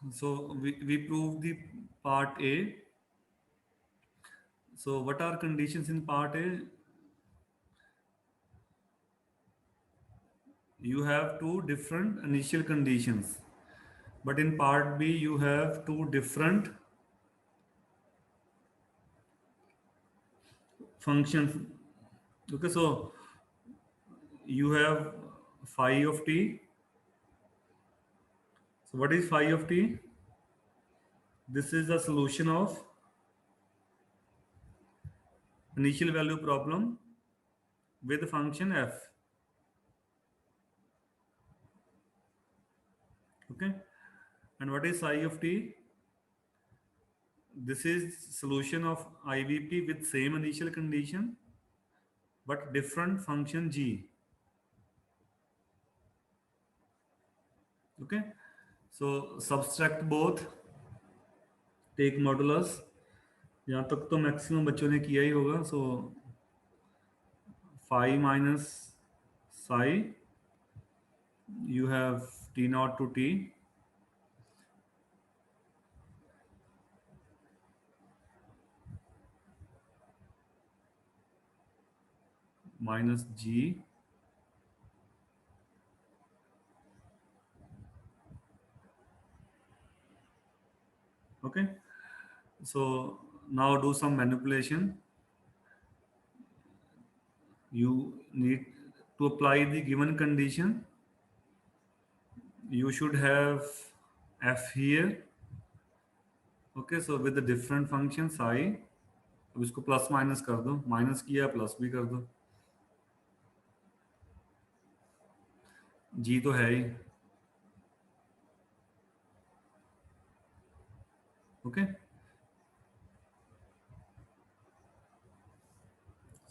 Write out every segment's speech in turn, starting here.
So we prove the part A. So what are conditions in part A? You have two different initial conditions, but in part B you have two different functions. Okay, so you have phi of t. So what is phi of t? This is the solution of initial value problem with function f. Okay, and what is psi of t? This is solution of IVP with same initial condition but different function g. Okay, so subtract both, take modulus. यहाँ तक तो maximum बच्चों ने किया ही होगा. So five minus psi, you have t naught to t minus g. Okay, so now do some manipulation. You need to apply the given condition. You should have f here. Okay, so with the different function psi, अब इसको plus minus कर दो, minus किया plus भी कर दो, जी तो है ही. Okay,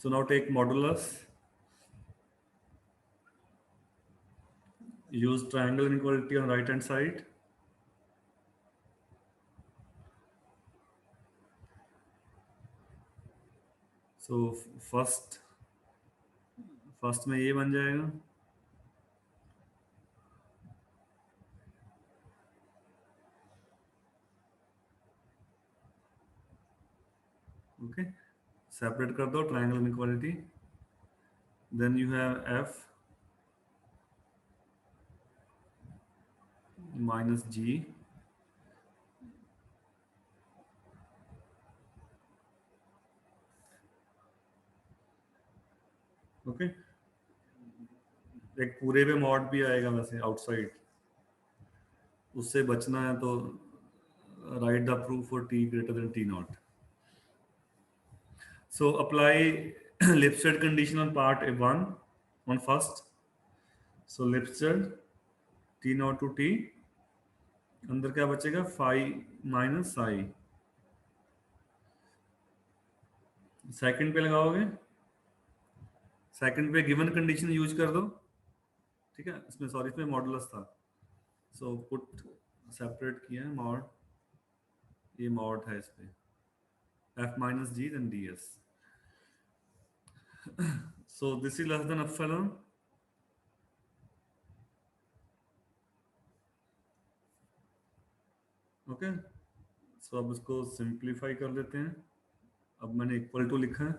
so now take modulus, use triangle inequality on right hand side. So first first में ये बन जाएगा. ओके, सेपरेट कर दो triangle inequality. Then you have f minus g. Okay, एक पूरे पे मॉड भी आएगा वैसे आउटसाइड, उससे बचना है तो write the proof for t greater than t naught. So apply Lipschitz condition on part one on first. So Lipschitz t naught to t, अंदर क्या बचेगा, फाइव माइनस साई. सेकंड पे लगाओगे, सेकंड पे गिवन कंडीशन यूज कर दो. ठीक है, इसमें सॉरी इसमें मॉडुलस था. सो पुट सेपरेट किया है मॉड, ये मॉड है इस पे, f minus g then d s. So this is less than epsilon. Okay, so अब इसको सिंप्लीफाई कर लेते हैं. अब मैंने इक्वल टू लिखा है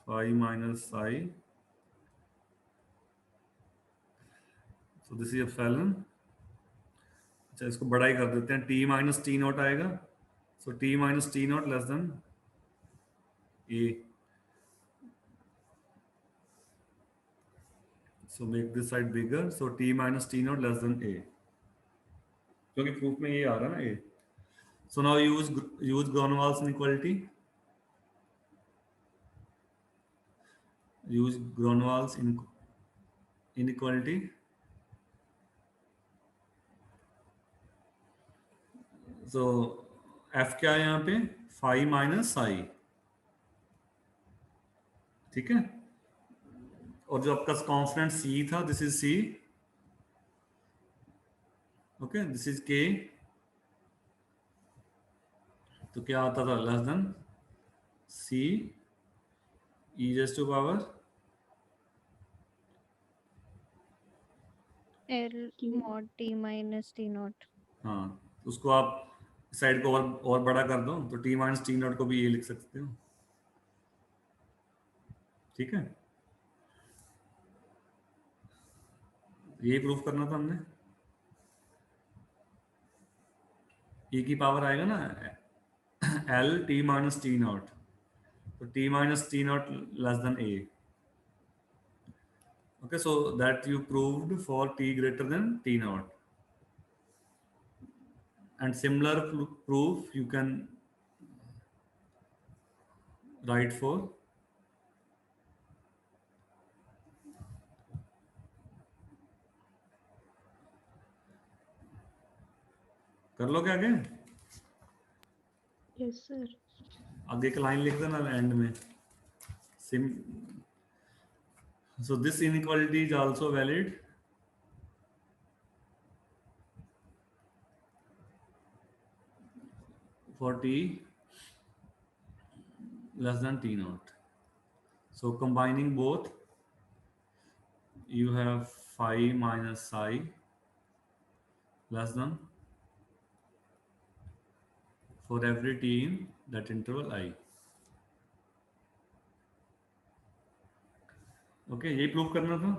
five minus Sai. So this is epsilon. अच्छा, इसको बड़ा ही कर देते हैं, टी माइनस टी नॉट आएगा. So t minus t naught less than a. So make this side bigger. So t minus t naught less than a, क्योंकि proof में ये आ रहा है ना a. So now use Gronwall's inequality. Use Gronwall's inequality. So f क्या है यहाँ पे, फाइव माइनस साई. ठीक है, और जो आपका कॉन्स्टेंट सी था, this is c. Okay, this is k. तो क्या आता था, less than c e raise to power L mod t minus t naught. हाँ, उसको आप साइड को और बड़ा कर दो तो टी माइनस टी नॉट को भी ये लिख सकते हो। ठीक है, ये प्रूफ करना था हमने। e की पावर आएगा ना L t minus t naught, तो t minus t naught less than a. Okay, so that you proved for t greater than t naught. And similar proof you can write for, कर लो क्या आगे। Yes, sir. आगे एक line लिख देना and में SIM. So this inequality is also valid for t less than t naught. So combining both, you have phi minus psi less than for every t in that interval I. Okay, यही prove करना था।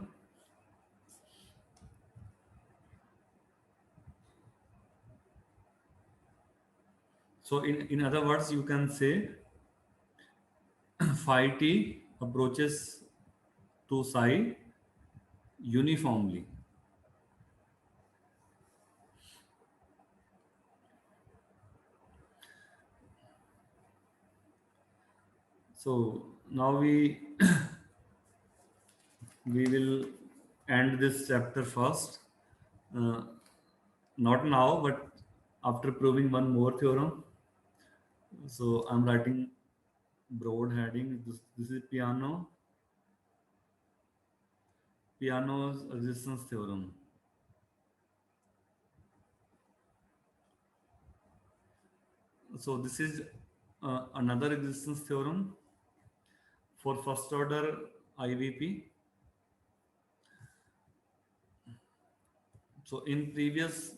So in other words, you can say phi t approaches to psi uniformly. So now we will end this chapter first. Uh, Not now, but after proving one more theorem. So I'm writing broad heading. This is piano's existence theorem. So this is another existence theorem for first order IVP. So in previous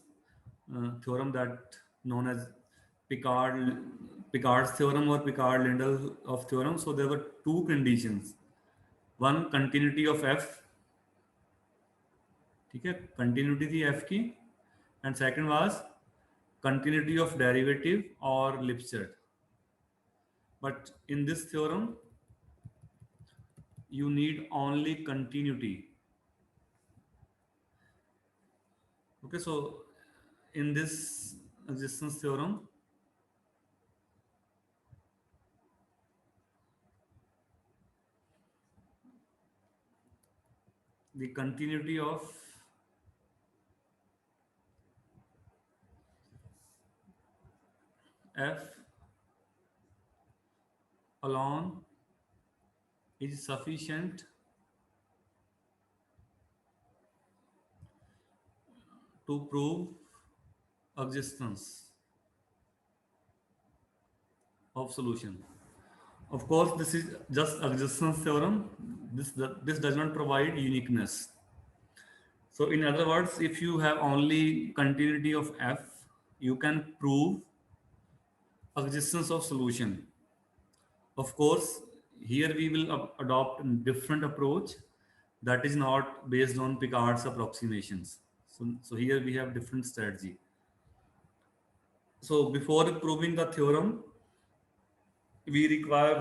theorem that known as Picard's theorem or Picard-Lindell of theorem, so there were two conditions. One, continuity of f, ठीक है, continuity थी f की, and second was continuity of derivative or Lipschitz. But in this theorem, you need only continuity. Okay, so in this existence theorem, the continuity of f alone is sufficient to prove existence of solution. Of course, this is just existence theorem. This does not provide uniqueness. So in other words, if you have only continuity of f, you can prove existence of solution. Of course, here we will adopt a different approach that is not based on Picard's approximations. So here we have different strategy. So before proving the theorem, we require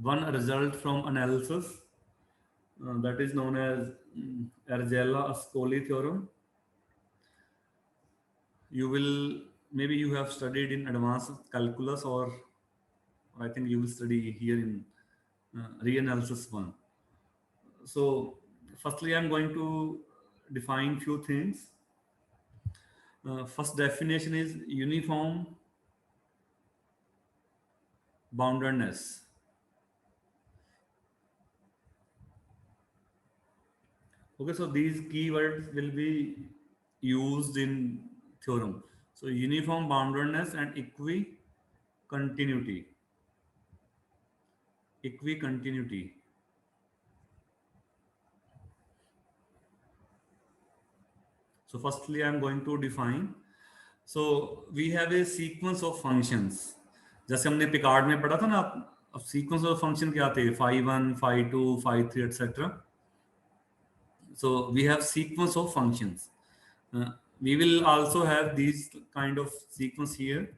one result from analysis that is known as Argela-Ascoli theorem. You will, maybe you have studied in advanced calculus, or I think you will study here in reanalysis 1. So firstly, I'm going to define few things. First definition is uniform boundedness. Okay, so these keywords will be used in theorem. So uniform boundedness and equicontinuity. Equicontinuity. So firstly I am going to define. So we have a sequence of functions. जैसे हमने Picard में पढ़ा था ना, अब sequence of function क्या थे, five one five two five three etcetera. So we have sequence of functions. We will also have these kind of sequence here.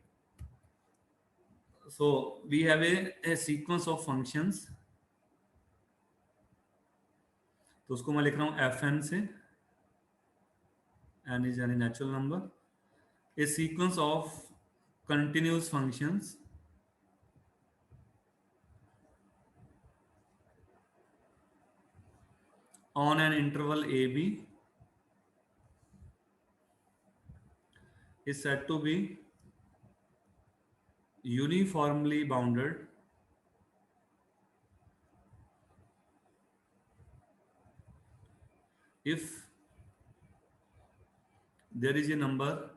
So we have a sequence of functions. तो उसको मैं लिख रहा हूँ F N से, n is any natural number, a sequence of continuous functions on an interval ab is said to be uniformly bounded if there is a number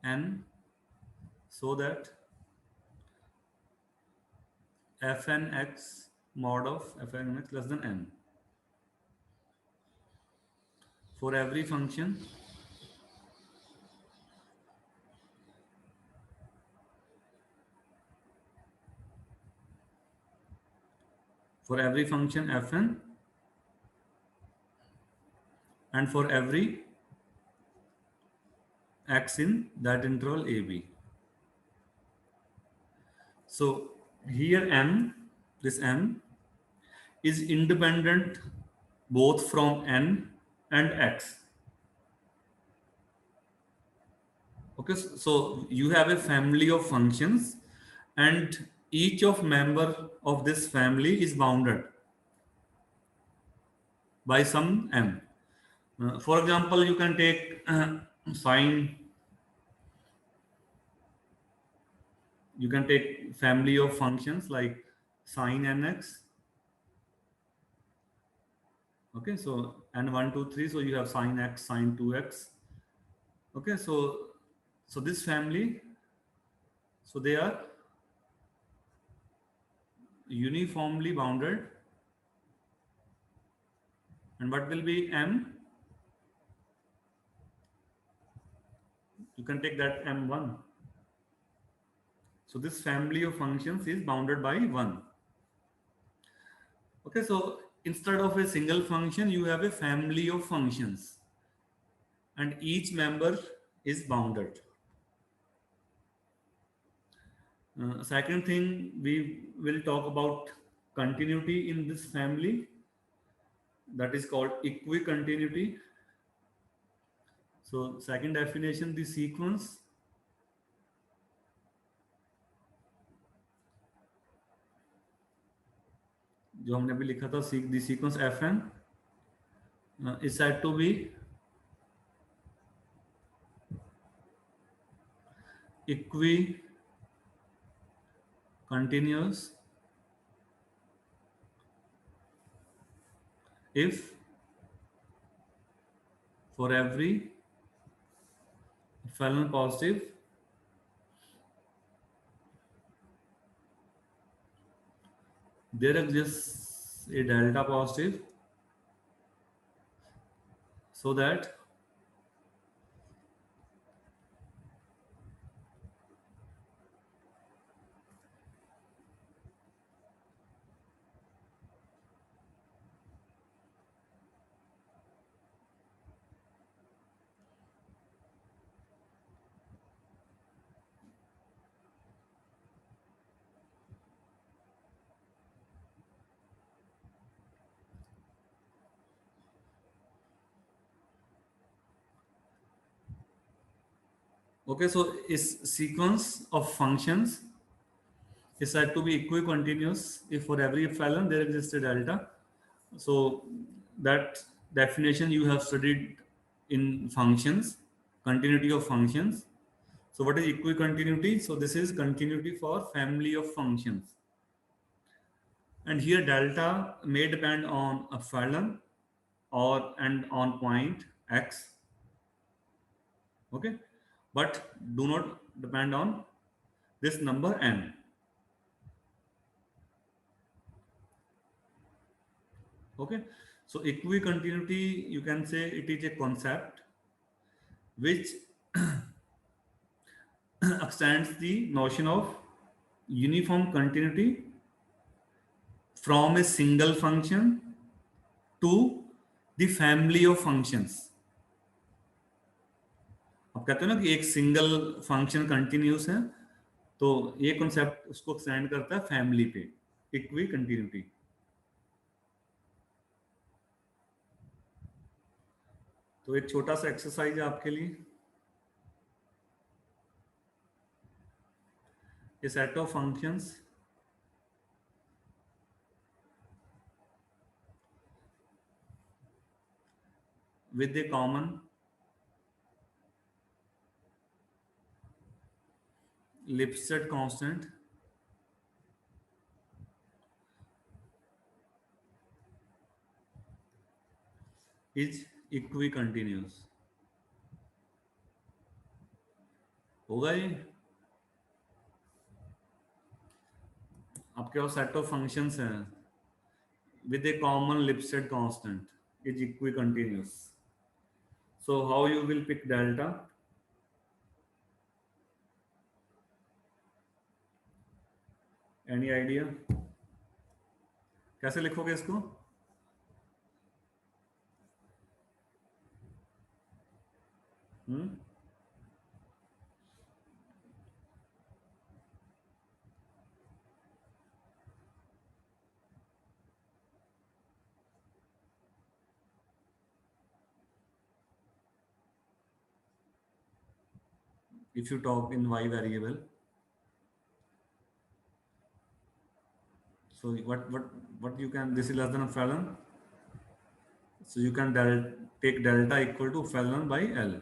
n so that fn x mod of fn x less than n. For every function fn and for every x in that interval ab. So here m, this m is independent both from n and x. Okay, so you have a family of functions and each of member of this family is bounded by some m. For example, you can take sine, you can take family of functions like sine nx. Okay, so n1 2 3, so you have sine x, sine 2x. Okay, so this family, so they are uniformly bounded, and what will be m? You can take that m1. So this family of functions is bounded by 1. Okay, so instead of a single function, you have a family of functions and each member is bounded. Second thing, we will talk about continuity in this family, that is called equicontinuity. So second definition, the sequence जो हमने भी लिखा था, the sequence fn is said to be equicontinuous if for every epsilon positive there exists a delta positive, so that okay, so is sequence of functions is said to be equicontinuous if for every epsilon there exists a delta. So that definition you have studied in functions, continuity of functions. So what is equicontinuity? So this is continuity for family of functions, and here delta may depend on epsilon or and on point x. Okay, but do not depend on this number n. Okay, So equicontinuity, you can say it is a concept which extends the notion of uniform continuity from a single function to the family of functions. आप कहते हो ना कि एक single function continuous है, तो ये concept उसको एक्सटेंड करता है फैमिली पे, इक्वी कंटिन्यूटी। तो एक छोटा सा एक्सरसाइज है आपके लिए। A set of functions with a common Lipset constant is equicontinuous। होगा ये? आपके पास सेट ऑफ फंक्शंस हैं with a common Lipset constant is equicontinuous। So how you will pick delta? Any idea? कैसे लिखोगे इसको? If you talk in y variable, so what you can, this is less than epsilon, so you can take delta equal to epsilon by L,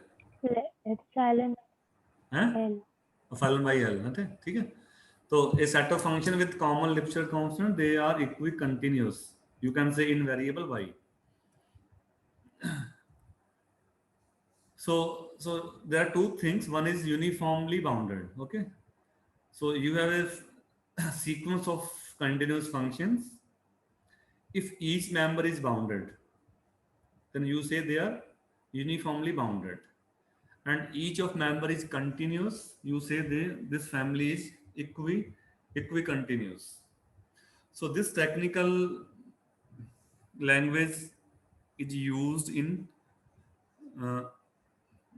Epsilon हैं? L. epsilon by L, ठीक है। तो a set of function with common Lipset constant, they are equicontinuous, you can say in variable y। So there are two things, one is uniformly bounded, okay? So you have a sequence of continuous functions. If each member is bounded, then you say they are uniformly bounded, and each of member is continuous, you say this family is equicontinuous। So this technical language is used in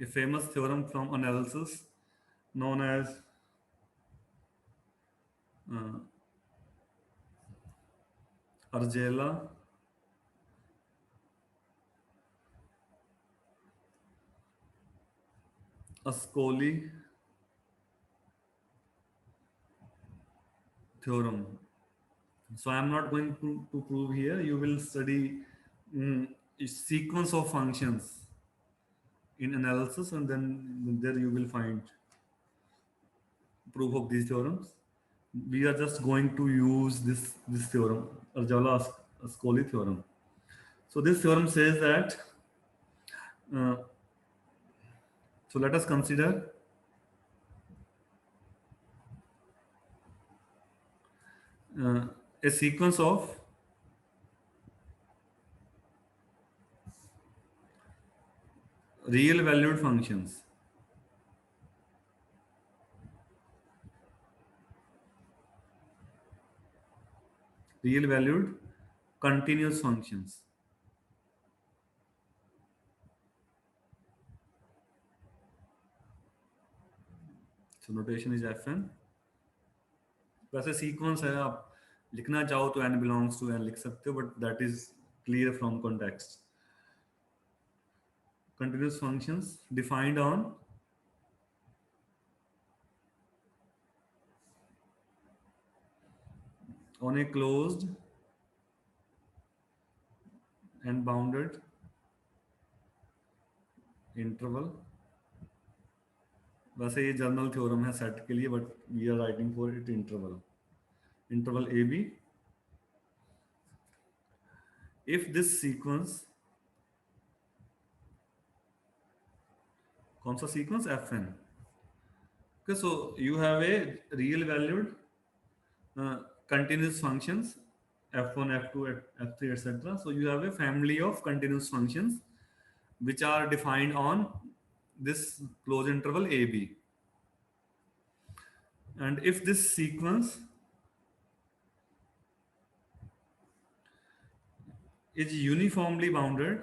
a famous theorem from analysis known as Argela Ascoli theorem। So I am not going to prove here, you will study a sequence of functions in analysis, and then there you will find proof of these theorems. We are just going to use this theorem, Arjala Ascoli theorem। So this theorem says that so let us consider a sequence of real valued functions, real valued continuous functions। So notation is Fn। वैसे sequence है, आप लिखना चाहो तो n belongs to n लिख सकते हो, but that is clear from context। Continuous functions defined on a closed and bounded interval। वैसे ये जर्नल थ्योरम है सेट के लिए, but we are writing for it interval AB। If this sequence, कौन सा sequence? Fn। Okay, so you have a real valued continuous functions f1, f2, f3, etc. So you have a family of continuous functions which are defined on this closed interval AB. And if this sequence is uniformly bounded,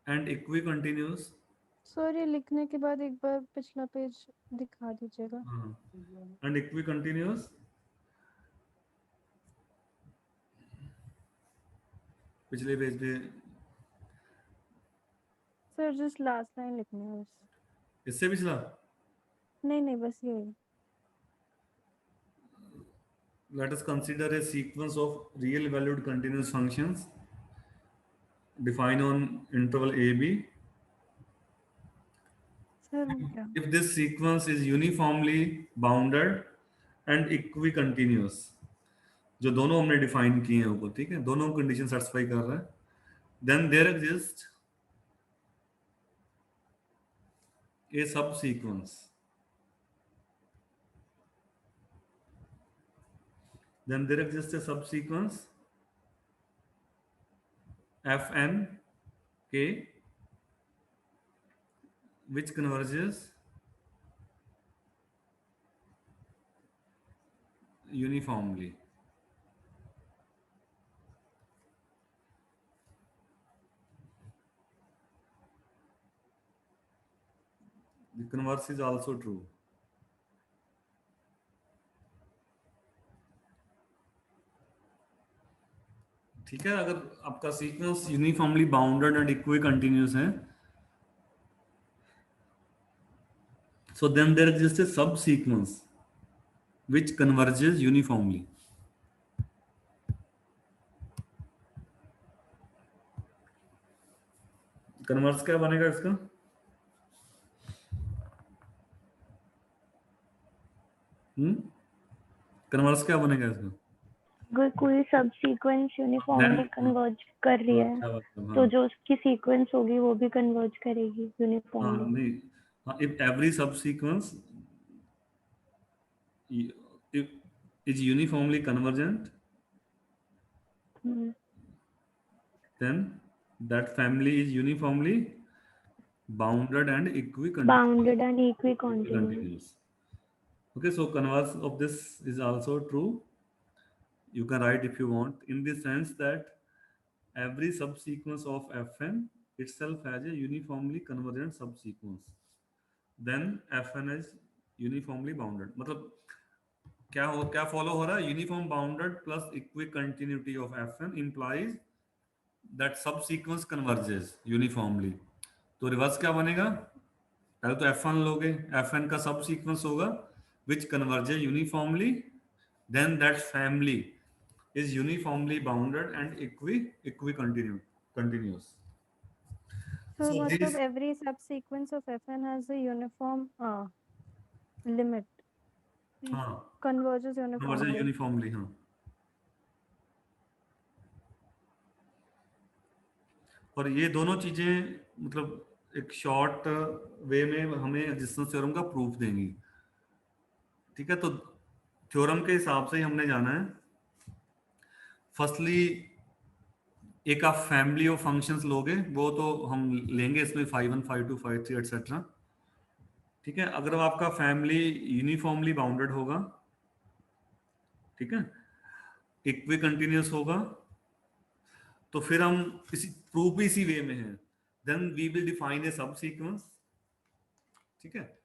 and equicontinuous, sorry, लिखने के बाद एक बार पिछला page दिखा दीजिएगा. and equicontinuous पिछले page पे sir just last line लिखनी है बस. इससे पिछला नहीं बस यही. let us consider a sequence of real valued continuous functions defined on interval AB. Sir क्या? If this sequence is uniformly bounded and equicontinuous, जो दोनों हमने डिफाइन किए हैं ऊपर, ठीक है, दोनों कंडीशन सेटिस्फाई कर रहा है, then there exists a subsequence. Then there exists a subsequence Fn k which converges uniformly. The converse is also true. ठीक है, अगर आपका sequence uniformly bounded and equi continuous है, so then there exists a subsequence which converges uniformly. Converse क्या बनेगा इसका? Converse क्या बनेगा इसका? अगर कोई सब सीक्वेंस यूनिफॉर्मली कन्वर्ज कर रही है तो जो उसकी सीक्वेंस होगी वो भी कन्वर्ज करेगी यूनिफॉर्मली. नहीं, if every subsequence is uniformly convergent, then that family is uniformly bounded and equicontinuous. Okay, so converse of this is also true. You can write if you want, in the sense that every subsequence of Fn itself has a uniformly convergent subsequence. Then Fn is uniformly bounded. मतलब क्या follow हो रहा है? Uniform bounded plus equicontinuity of Fn implies that subsequence converges uniformly. तो reverse क्या बनेगा? पहले तो F1 लोगे, Fn का subsequence होगा which converges uniformly, then that family is uniformly bounded and equicontinuous. So this, मतलब every subsequence of Fn has a uniform limit. हाँ, Converges uniformly, हाँ. और ये दोनों चीजें मतलब एक शॉर्ट वे में हमें रेजिस्टेंस थ्योरम का प्रूफ देंगी. ठीक है, तो थ्योरम के हिसाब से ही हमने जाना है. फर्स्टली एक आप फैमिली ऑफ फंक्शंस लोगे, वो तो हम लेंगे इसमें 5 1 5 2 5 3 एटसेट्रा. ठीक है, अगर आपका फैमिली यूनिफॉर्मली बाउंडेड होगा, ठीक है, इक्वी कंटिन्यूस होगा, तो फिर हम इसी प्रूफ भी इसी वे में है. Then we will define a subsequence. ठीक है,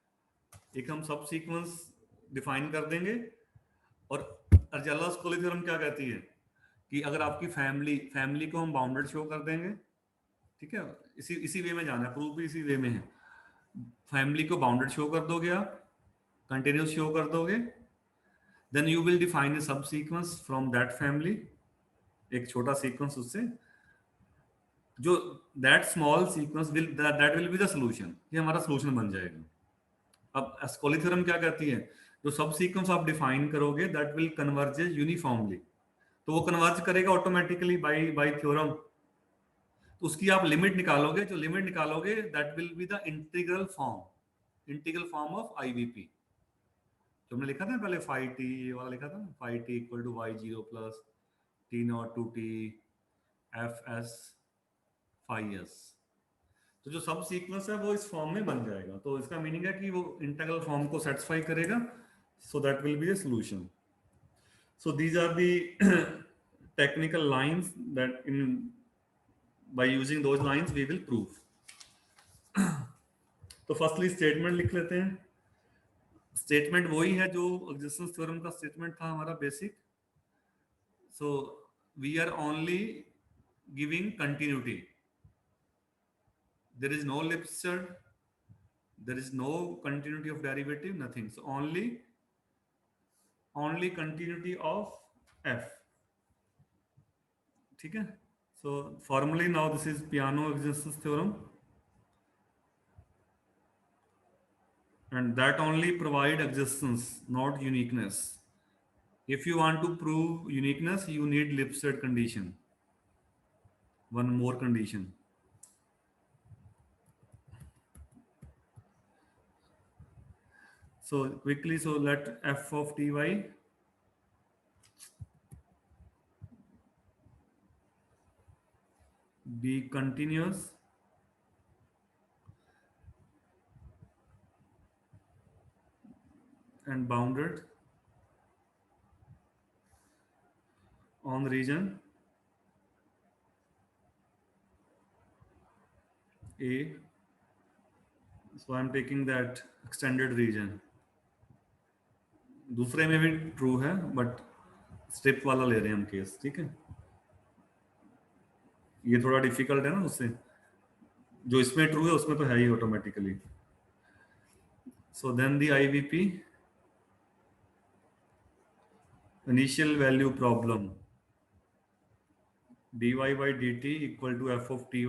एक हम सब सीक्वेंस डिफाइन कर देंगे. और अर्जेला-स्कोली थ्योरम क्या कहती है कि अगर आपकी फैमिली को हम बाउंडेड शो कर देंगे, ठीक है, इसी वे में जाना है, प्रूफ भी इसी वे में है. फैमिली को बाउंडेड शो कर दोगे आप, कंटिन्यूस शो कर दोगे, then you will define a subsequence from that family, एक छोटा सीक्वेंस उससे, जो that small sequence that will be the solution. ये हमारा सॉल्यूशन बन जाएगा. अब स्कोली थ्योरम क्या कहती है? जो सब सीक्वेंस आप डिफाइन करोगे दैट विल कन्वर्जेस यूनिफॉर्मली, तो वो कन्वर्ज करेगा ऑटोमेटिकली बाय थ्योरम. तो उसकी आप लिमिट निकालोगे, जो लिमिट निकालोगे that will be the integral form of IVP. जो हमने लिखा था ना पहले, फाइव टी ये वाला लिखा था ना, five t equal to y zero plus t naught to t f s five s. तो जो सब सीक्वेंस है वो इस फॉर्म में बन जाएगा। तो इसका मीनिंग है कि वो इंटीग्रल फॉर्म को सेटिस्फाई करेगा, so that will be A solution. So these are the technical lines that by using those lines we will prove. तो फर्स्टली स्टेटमेंट लिख लेते हैं। स्टेटमेंट वही है जो एक्जिस्टेंस थ्योरम का स्टेटमेंट था हमारा basic. So we are only giving continuity, there is no Lipschitz, there is no continuity of derivative, nothing. So only continuity of f, ठीक है। So formally now this is Peano existence theorem, and that only provide existence, not uniqueness. If you want to prove uniqueness, you need Lipschitz condition, one more condition. So quickly, so let f of ty be continuous and bounded on the region A. So I am taking that extended region. दूसरे में भी true है but step वाला ले रहे हैं हम case, ठीक है। ये थोड़ा डिफिकल्ट है ना उससे, जो इसमें ट्रू है उसमें तो है ही automatically. So then the IVP initial value problem dy by dt equal to f of ty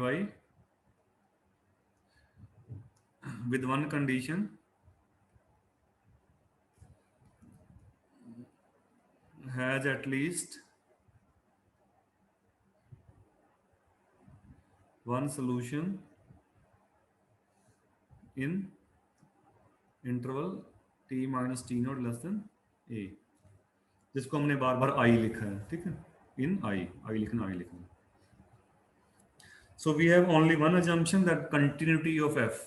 with one condition, has at least one solution in interval t minus t naught less than a, जिसको हमने बार बार i लिखा है, ठीक है। इन i लिखना, i लिखना। So we have only one assumption, that continuity of f.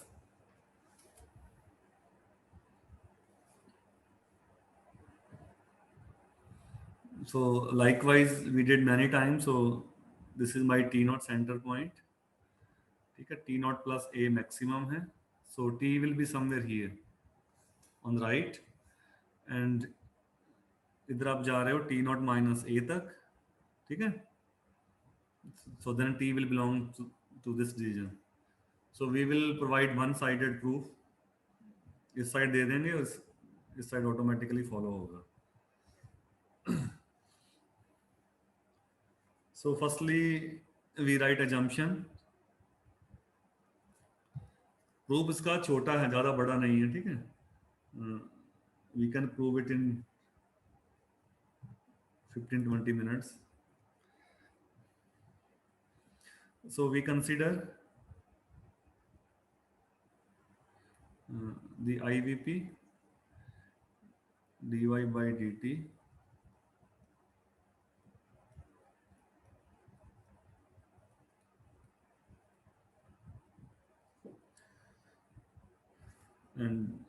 So likewise we did many times. So this is my t naught center point, ठीक है। t naught plus a maximum है, so t will be somewhere here on the right, and इधर आप जा रहे हो t naught minus a तक, ठीक है। So then t will belong to this region. So we will provide one-sided proof. इस साइड दे देंगे, इस साइड ऑटोमेटिकली फॉलो होगा। So firstly we write assumption. Proof इसका छोटा है, ज़्यादा बड़ा नहीं है, ठीक है। We can prove it in 15-20 minutes. So we consider the IVP dy by dt and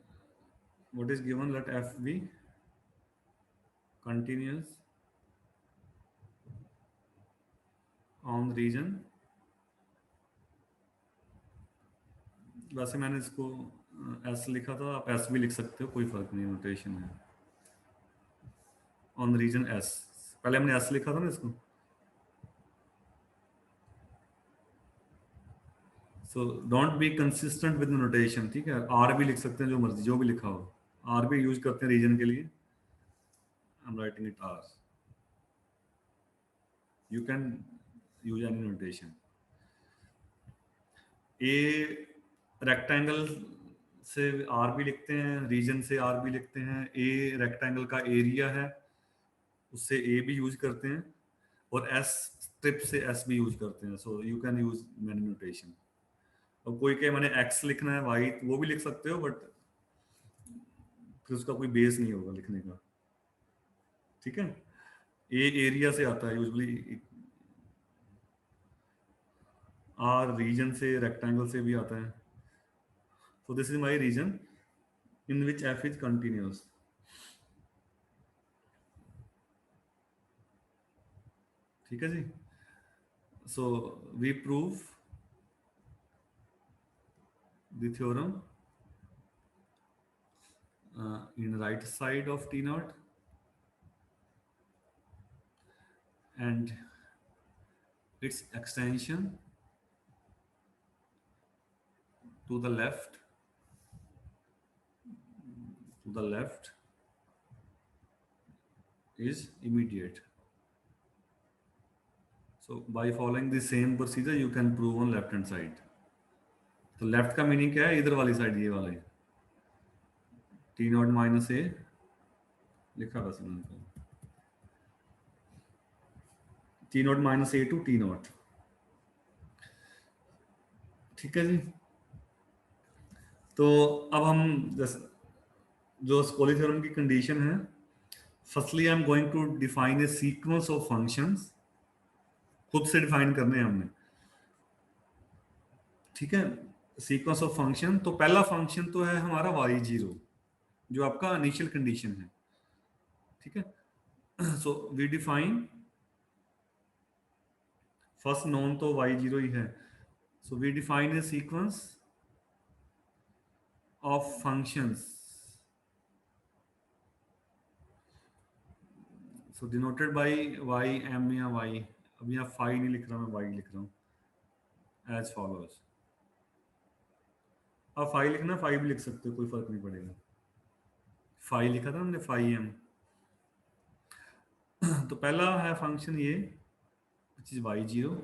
what is given, let f be continuous on the region. वैसे मैंने इसको s लिखा था, आप s भी लिख सकते हो, कोई फर्क नहीं, नोटेशन है। ऑन रीजन s, पहले हमने s लिखा था ना इसको। So don't be consistent with notation, ठीक है। r भी लिख सकते हैं, जो मर्जी, जो भी लिखा हो, r भी यूज करते हैं रीजन के लिए। I am writing it r, you can use any notation. a rectangle से r भी लिखते हैं, रीजन से r भी लिखते हैं, a रेक्टेंगल का एरिया है, उससे a भी यूज करते हैं। और एस स्ट्रिप से एस भी यूज करते हैं, so you can use many notation. अब कोई कहे मैंने एक्स लिखना है वाई, तो वो भी लिख सकते हो, बट फिर उसका कोई बेस नहीं होगा लिखने का, ठीक है। ए एरिया से आता है यूजुअली, आर रीजन से, रेक्टेंगल से भी आता है। So this is my region in which f is continuous. ठीक है जी। So we prove the theorem in right side of T naught and its extension to the left is immediate. So by following the same procedure you can prove on left hand side. तो left का meaning क्या है, इधर वाली side, ये वाले T naught minus ए लिखा बस मैंने, t naught minus a to t naught. ठीक है जी। तो अब हम जो स्कोली थ्योरम की कंडीशन है, firstly I am going to define a sequence of functions, खुद से डिफाइन करने हैं हमने, ठीक है। सीक्वेंस ऑफ फंक्शन, तो पहला फंक्शन तो है हमारा y0 जो आपका इनिशियल कंडीशन है, ठीक है। So we define first known तो y0 ही है, so we define a sequence of functions, so denoted by y m या y, अब यहाँ फाई नहीं लिख रहा मैं, y लिख रहा हूँ एज फॉलोज। अब फाई लिखना, फाई भी लिख सकते हो, कोई फर्क नहीं पड़ेगा। फाई लिखा था हमने, फाई m। तो पहला है फंक्शन ये विच इज y0,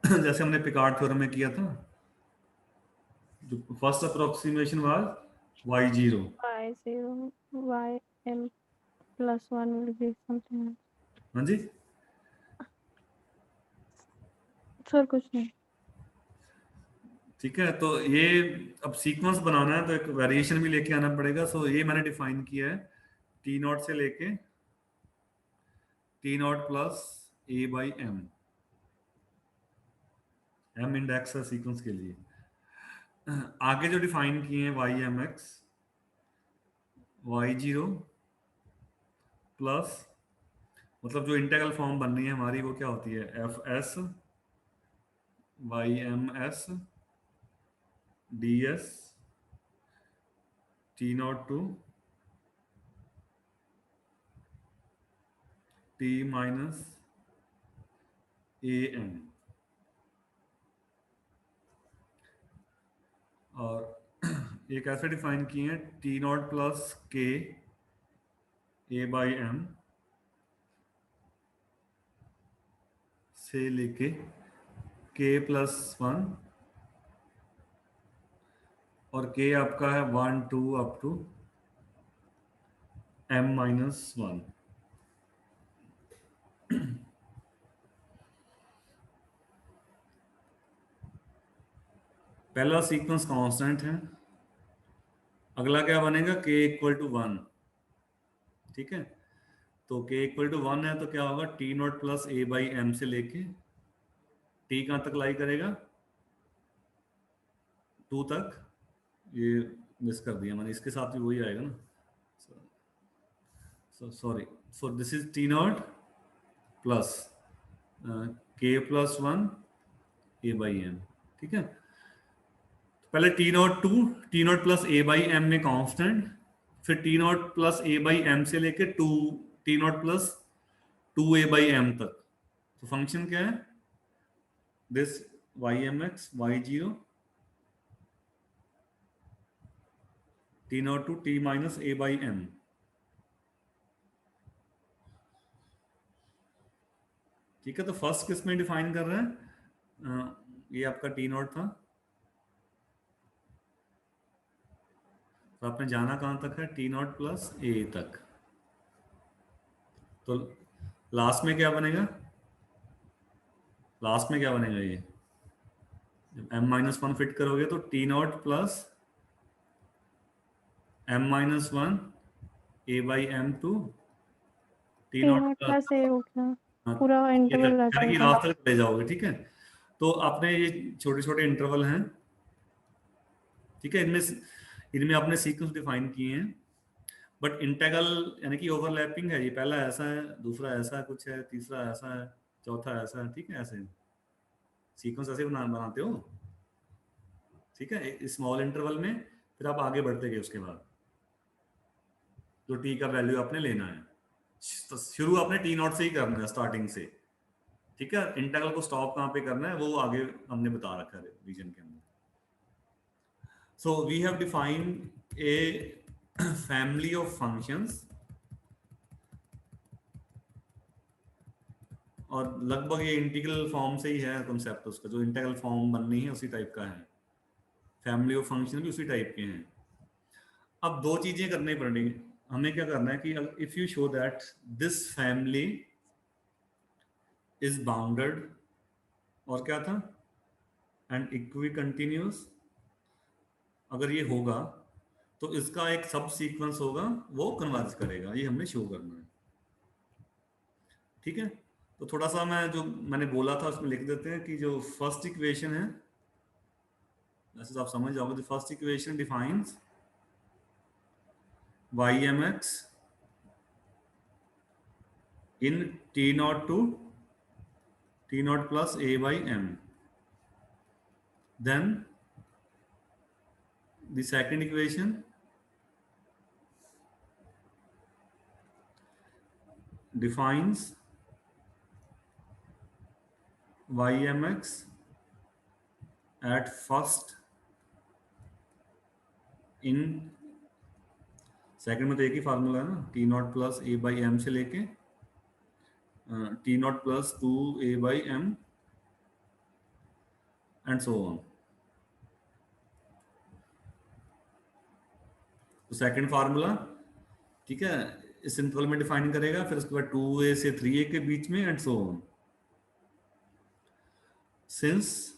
जैसे हमने पिकार्ड थ्योरम में किया था, जो first approximation was y0। y0 ym plus 1 will be something else. हाँ जी, सर कुछ नहीं। ठीक है। तो ये अब सीक्वेंस बनाना है तो एक वेरिएशन भी लेके आना पड़ेगा। सो ये मैंने डिफाइन किया है टी नॉट से लेके t naught plus a by m, m index है सीक्वेंस के लिए। आगे जो डिफाइन किए हैं Y m x, y0 plus, मतलब जो इंटीग्रल फॉर्म बननी है हमारी वो क्या होती है, f s y m s d s t naught to t minus a n, और एक ऐसे डिफाइन किए हैं टी नॉट प्लस के ए बाई एम से लेके के प्लस 1, और के आपका है 1 2 अप टू m माइनस 1। पहला सीक्वेंस कांस्टेंट है, अगला क्या बनेगा k इक्वल टू 1, ठीक है। तो k इक्वल टू 1 है तो क्या होगा, t naught plus a by m से लेके t कहाँ तक लाई करेगा, 2 तक। ये मिस कर दिया मैंने, इसके साथ भी वही आएगा ना, so sorry. So this is t naught plus k plus 1 a by m, ठीक है। पहले t naught to t naught plus a by m में कांस्टेंट, फिर t naught plus a by m से लेके to t naught plus 2 a by m तक। तो function क्या है, this y m x y0 t naught to t minus a by m. ठीक है। तो फर्स्ट किस में डिफाइन कर रहे हैं, ये आपका टी नॉट था, तो आपने जाना कहां तक है, टी नॉट प्लस ए तक। तो लास्ट में क्या बनेगा, लास्ट में क्या बनेगा, ये जब m-1 फिट करोगे तो t naught plus m-1 a by m to t t naught naught plus, plus a हो गया, हाँ, पूरा ये इंटरवल आ तक यानी कि जाएगा। लास्ट तक ले जाओगे, ठीक है। तो आपने ये छोटे छोटे इंटरवल हैं, ठीक है, इनमें इनमें आपने सीक्वेंस डिफाइन किए हैं, बट इंटेग्रल यानी कि ओवरलैपिंग है, ये पहला ऐसा है, दूसरा ऐसा कुछ है, तीसरा ऐसा है, चौथा ऐसा है, ठीक है, ऐसे सीक्वेंस ऐसे बनाते हो, ठीक है, स्मॉल इंटरवल में, फिर आप आगे बढ़ते गए उसके बाद जो टी का वैल्यू आपने लेना है, तो शुरू आपने टी नॉट से ही करना है स्टार्टिंग से, ठीक है। इंटीग्रल को स्टॉप कहाँ पे करना है वो आगे हमने बता रखा है रीजन के अंदर। So we have defined a family of functions, और लगभग ये इंटीग्रल फॉर्म से ही है कॉन्सेप्ट उसका, जो इंटीग्रल फॉर्म बननी है उसी टाइप का है, फैमिली ऑफ फंक्शन भी उसी टाइप के हैं। अब दो चीजें करनी पड़ेंगी हमें, क्या करना है कि if you show that this family is bounded, और क्या था, एंड इक्वी कंटिन्यूस, अगर ये होगा तो इसका एक सब सीक्वेंस होगा वो कन्वर्ज करेगा, ये हमने शो करना है, ठीक है। तो थोड़ा सा मैं जो मैंने बोला था उसमें लिख देते हैं कि जो फर्स्ट इक्वेशन है, वैसे तो आप समझ जाओगे, the first equation defines y(mx) in t0 to t0 plus a by m. Then the second equation defines y(mx) at first in, second में तो एक ही फार्मूला है ना, t naught plus a by m से लेके t naught plus 2a by m and so on. तो second formula, ठीक है, इस इंटरवल में डिफाइन करेगा, फिर उसके बाद 2a से 3a के बीच में एंड सो ऑन। सिंस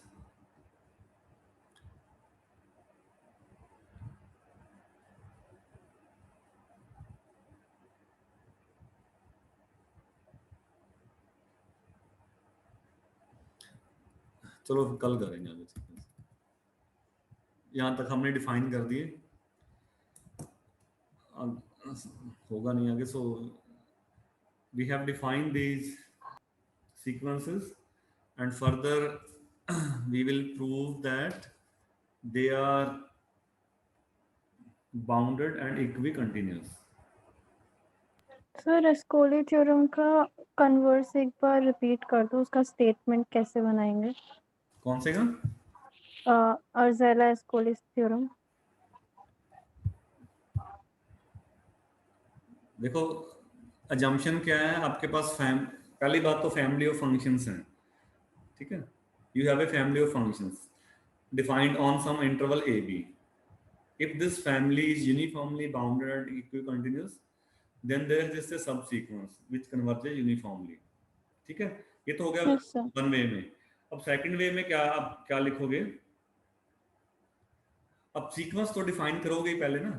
चलो कल करेंगे आगे, यहाँ तक हमने डिफाइन कर दिए, होगा नहीं आगे। So we have defined these sequences and further we will prove that they are bounded and equicontinuous. Sir एस्कोली theorem का कन्वर्स एक बार रिपीट कर दो, उसका स्टेटमेंट कैसे बनाएंगे? कौन से का? अर्जेला एस्कोली थ्योरम। देखो अजम्पशन क्या है आपके पास, पहली बात तो फैमिली ऑफ फंक्शंस हैं, ठीक है, you have a family of functions defined on some interval a b, if this family is uniformly bounded and equicontinuous then there exists a subsequence which converges uniformly, ठीक है। ये तो हो गया yes sir. One way में। अब second वे में क्या, आप क्या लिखोगे, अब सीक्वेंस तो डिफाइन करोगे ही पहले ना,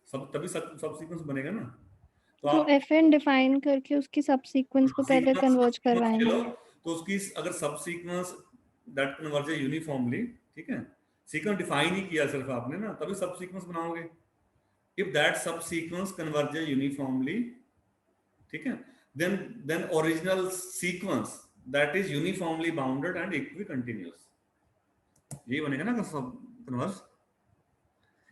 सब तभी सब सीक्वेंस बनेगा ना, तो तो आप एफएन डिफाइन करके उसकी सब सीक्वेंस को पहले कन्वर्ज करवाएंगे। तो उसकी अगर सब सीक्वेंस दैट कन्वर्जेस यूनिफॉर्मली, ठीक है, सीक्वेंस डिफाइन ही किया सिर्फ आपने ना, तभी सब सीक्वेंस बनाओगे। if that subsequence converges uniformly, ठीक है, then original sequence that is uniformly bounded and equicontinuous, यही बनेगा ना सब कन्वर्ज,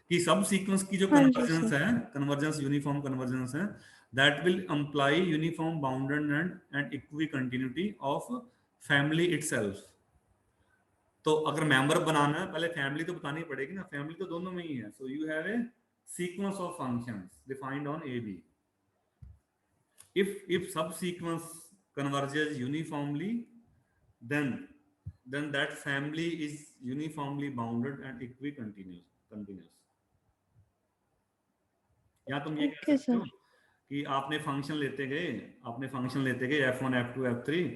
कि सब सीक्वेंस की जो हाँ जी कन्वर्जेंस सर। है, कन्वर्जेंस यूनिफॉर्म कन्वर्जेंस है, that will imply uniform bounded and equicontinuity of family itself। तो अगर मेंबर बनाना है पहले फैमिली तो बतानी पड़ेगी ना, फैमिली तो दोनों में ही है। So you have a sequence of functions defined on a b, if subsequence converges uniformly then that family is uniformly bounded and equicontinuous continuous। या तुम ये कह ओके सकते सर। हो कि आपने फंक्शन लेते गए f1 f2 f3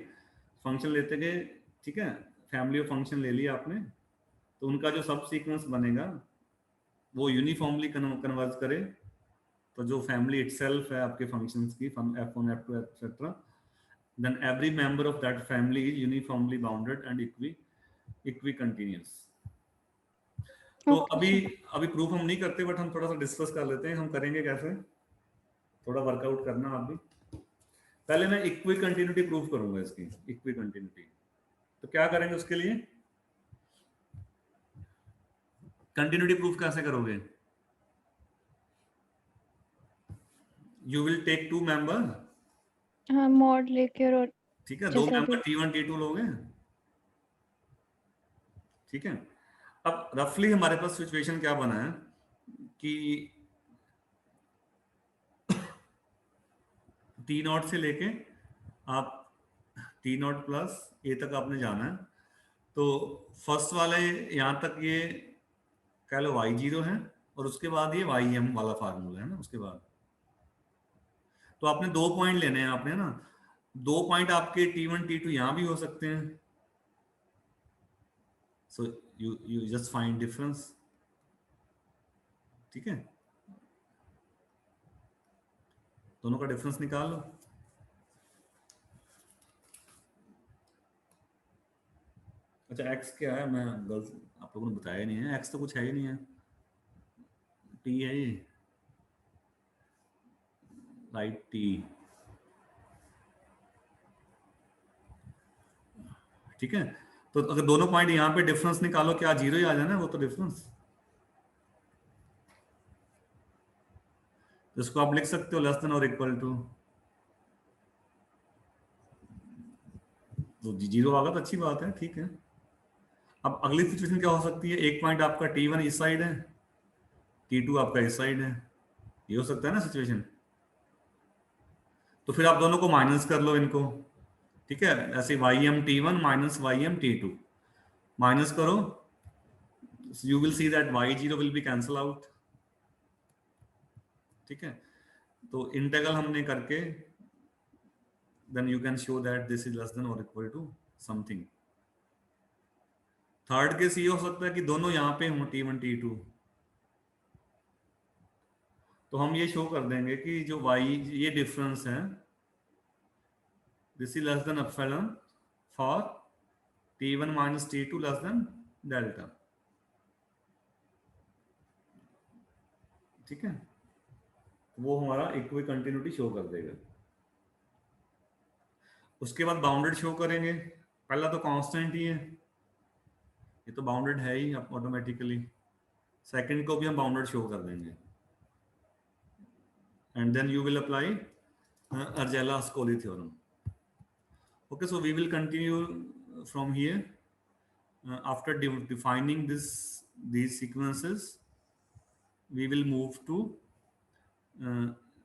फंक्शन लेते गए, ठीक है, फैमिली ऑफ फंक्शन ले लिया आपने, तो उनका जो सब सीक्वेंस बनेगा वो यूनिफॉर्मली कन्वर्ज करे, तो जो फैमिली इटसेल्फ है आपके फंक्शंस की f1 f2 etcetera, then every member of that family is uniformly bounded and equi continuous. तो अभी प्रूफ हम नहीं करते, बट हम थोड़ा सा डिस्कस कर लेते हैं, हम करेंगे कैसे, थोड़ा वर्कआउट करना आप भी। पहले मैं इक्वी कंटिन्यूटी प्रूफ करूंगा इसकी, इक्वी कंटिन्यूटी। तो क्या करेंगे उसके लिए, कंटिन्यूटी प्रूफ कैसे करोगे, you will take two member, हाँ मॉड लेके, और ठीक है, दो जैसा मेंबर भी T1 T2 लोगे, ठीक है। अब रफली हमारे पास सिचुएशन क्या बना है कि T0 से लेके आप T0 प्लस ए तक आपने जाना है, तो फर्स्ट वाले यहां तक ये कह लो y0 है, और उसके बाद ये ym वाला फार्मूला है ना, उसके बाद तो आपने 2 पॉइंट लेने हैं आपने ना, 2 पॉइंट आपके T1 T2 यहां भी हो सकते हैं, so you just find difference, ठीक है, दोनों का डिफरेंस निकाल लो। अच्छा x क्या है, मैं गलत आप लोगों ने बताया नहीं है, x तो कुछ है ही नहीं है, t है ये, राइट t, ठीक है। तो अगर दोनों पॉइंट यहाँ पे डिफरेंस निकालो, क्या 0 ही आ जाना है वो तो डिफरेंस, तो इसको आप लिख सकते हो लेस देन और इक्वल टू, तो 0 आ गया तो अच्छी बात है, ठीक है। अब अगली सिचुएशन क्या हो सकती है, एक पॉइंट आपका T1 इस साइड है, T2 आपका इस साइड है, ये हो सकता है ना सिचुएशन, तो फिर आप दोनों को माइनस कर लो इनको, ठीक है, ऐसे ym T1 minus ym T2 minus करो, you will see that y0 will be cancel out, ठीक है। तो इंटीग्रल हमने करके then you can show that this is less than or equal to something। Third case ये हो सकता है कि दोनों यहाँ पे हों T1 T2, तो हम ये शो कर देंगे कि जो y ये डिफरेंस है, this is less than epsilon for T1 minus T2 less than delta, ठीक है, वो हमारा इक्वी कंटिन्यूटी शो कर देगा। उसके बाद बाउंडेड शो करेंगे, पहला तो कांस्टेंट ही है, ये तो बाउंडेड है ही ऑटोमेटिकली, सेकंड को भी हम बाउंडेड शो कर देंगे, and then you will apply Arzelà-Ascoli theorem। Okay, so we will continue from here, after defining these sequences we will move to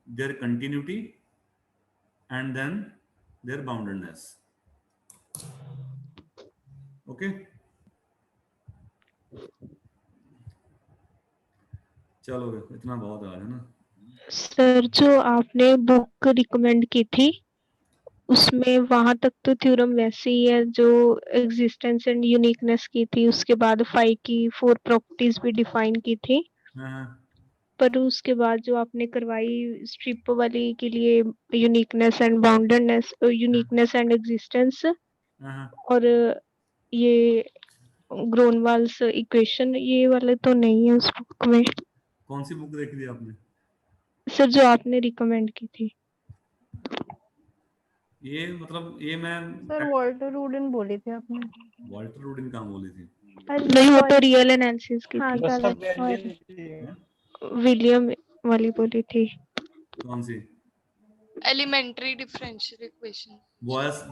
their continuity and then their boundedness। Okay, चलो इतना बहुत आ है ना। Sir जो आपने book recommend की थी उसमें वहां तक तो थ्योरम वैसे ही है जो एग्जिस्टेंस एंड यूनिकनेस की थी, उसके बाद 5 की 4 प्रॉपर्टीज भी डिफाइन की थी, पर उसके बाद जो आपने करवाई स्ट्रिप वाली के लिए uniqueness and boundedness, uniqueness and existence, और ये ग्रोनवाल्स इक्वेशन, ये वाले तो नहीं है उस बुक में। कौन सी बुक देखी थी आपने? सर जो आपने रिकमेंड की थी। ये मतलब ये मैं सर वॉल्टर रूडिन बोली थी आपने। वॉल्टर रूडिन कहाँ बोली थी? नहीं वो तो रियल एनालिसिस की हाँ, थी, विलियम वाली बोली थी। कौन सी? Elementary differential equation. बॉयस